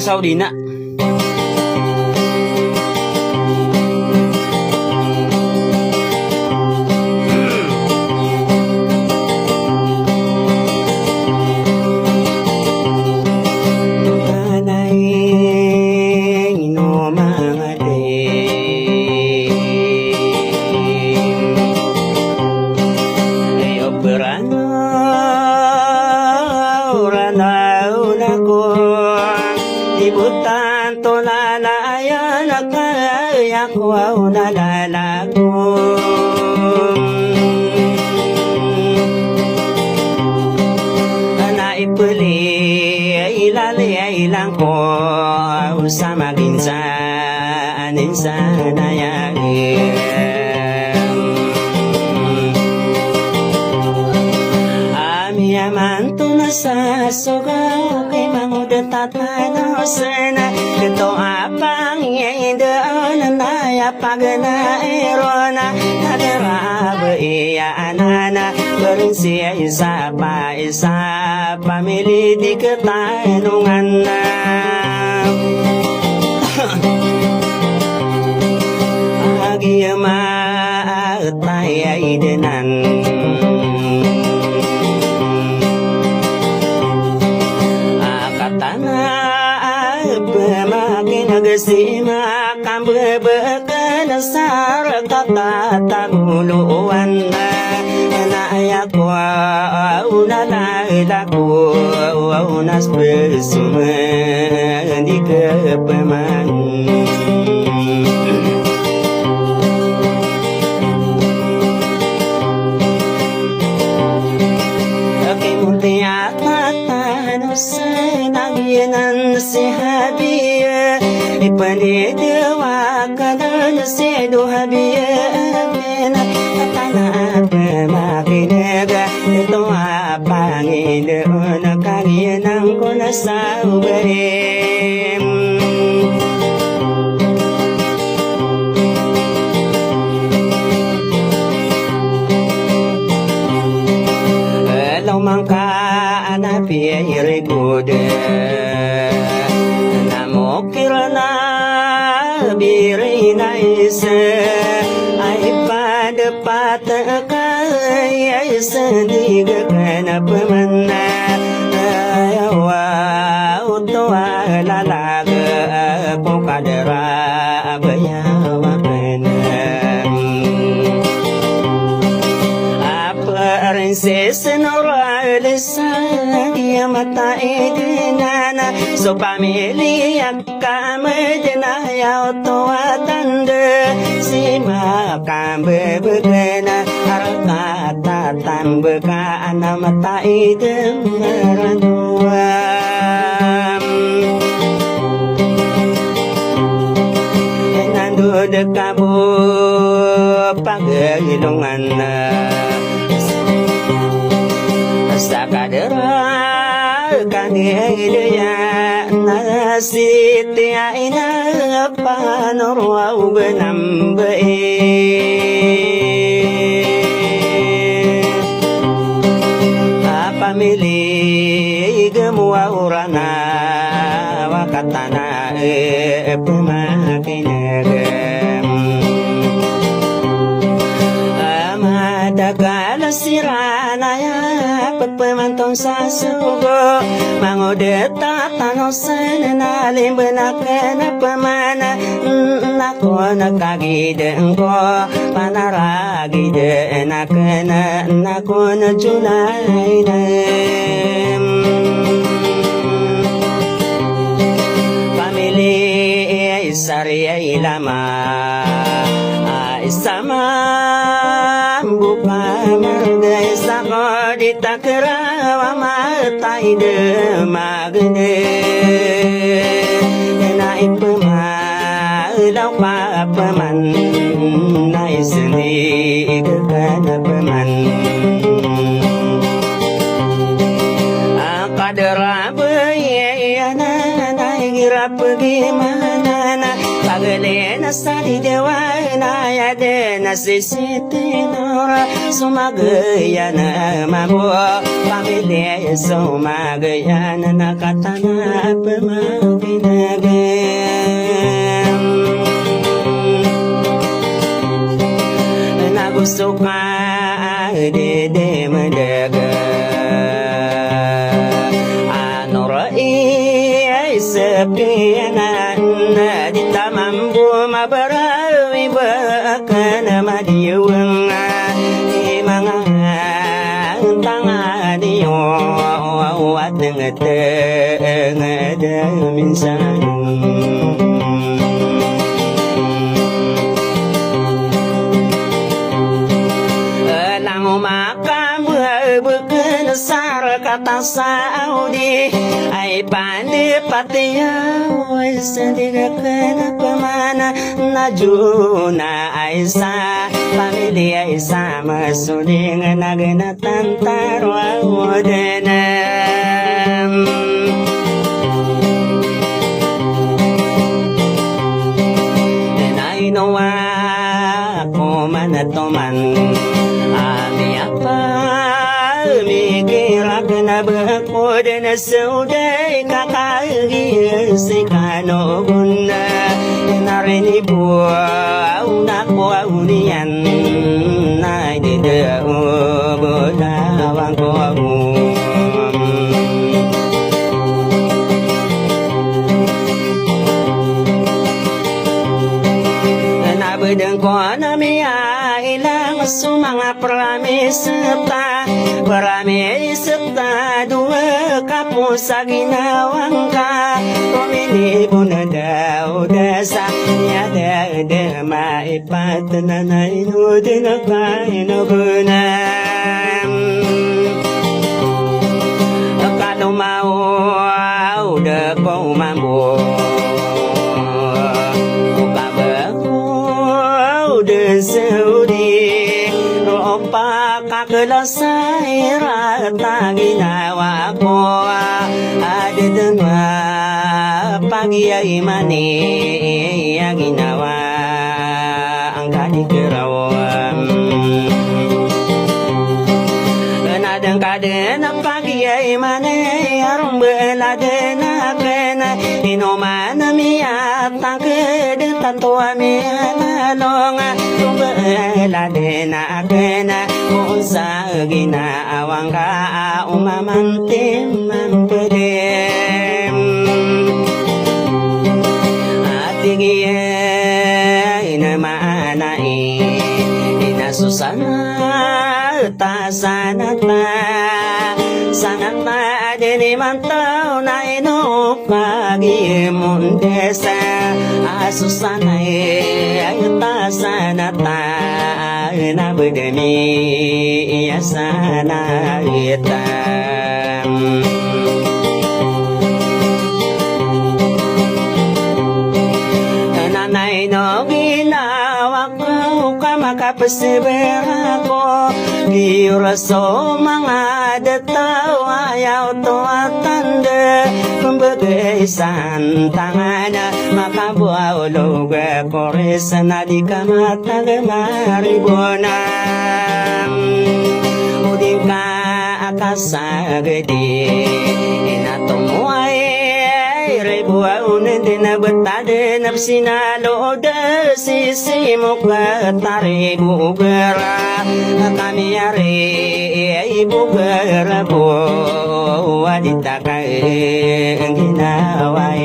Saudina. Ibutan to lalayan akayak wow nalalago naipuli ilang ko sa maginsan sana yaman to na sa sugaw kay mangudat tatanosan ito apang iindoon na yapagana erona nadaraba iyaanana barin siya isa pamili di ketanungan na agiyama at mayaidenan Nagasima kang bebekan sar kata taguluan na ayako unalaku unas besuma di kepeman Kemudian senangyanan sehabia Ipanidwa kanan sedo habia Mena tanah pemakinega Ito apanginoon Kagyanang ko na sa ubarim Mangka anak piye kuda namo kirana birina isa ai pada pataka isa diga kana pemana ayawa utwa lalaga pokadera abayawa Senora ya mata edinana so pamilya kamedena ya otoatanda sima kambe begena harakata tambeka ana mata edemaranuam enando dekabu pagilungan Sakadera kanidaya nasiti aina panorwa ubenambe Pamili gemua urana wakatana pemakinegem Amadagala sirana ya pemantong sa sugo mangodeta tanosan nalim benaken pemana nako nakagiden ko panaragiden naken nako najulainem pamili isariya ilama isama buka marga isako ditakra mata ide magne na ipma lau pa paman na isni kana paman akadra bayana na gira pergi mana na pagale na sari dewa na ya ada nasi sitinora sumagaya na mabo pamilya sumagaya na nakatana pamaginagam na gusto ka dede madaga sepianan di tamambu mabarawi bakana madiwang di mga tangadiyo at ngateng ada minsan lang makamu bukan sar kata Saudi ay panipatiya sendirikan pemana najuna ay sa pamilya ay sama suling nagnatan tarwawadanam and I know ako manatoman ami apa mikirak na bakod na sauday kakagiyas si kanogon na narinibuaw na kuwaw niyan na ididao budawang kuwaw nabudang ko na miya ilang sumanga promise ta promise ta dua kapo sa ginawang ka kuminibo na daw dasa yada da maipat na nainod na kainagunam kalumaw da ko mambo Saudi ropa kakelasay rata ginawa ko ada dengar pagi ay mani ginawa ang kanikirawan nadang kadena pagi ay mani arong beladena kena inoman miyatang kedetan tua miyalalonga beladena kena musa ginawang ka umamantim mampedem atigiyay na maanai inasusana ta sanata sanata dini mantau na inok pagi mundesa asusana ta sanata na bedemi asana hitam nanay no ginawa ko makapasibera ko Giraso mga dataw ayaw to at tanda kumbaga isang tangan makabuaw luga koresa na di ka matagmaribonam uding ka akasagadi inatumuay ribuaw na dinabata na sinalo da sisi mo kataribugara kami ari ibugara po wadita ka ang ginawa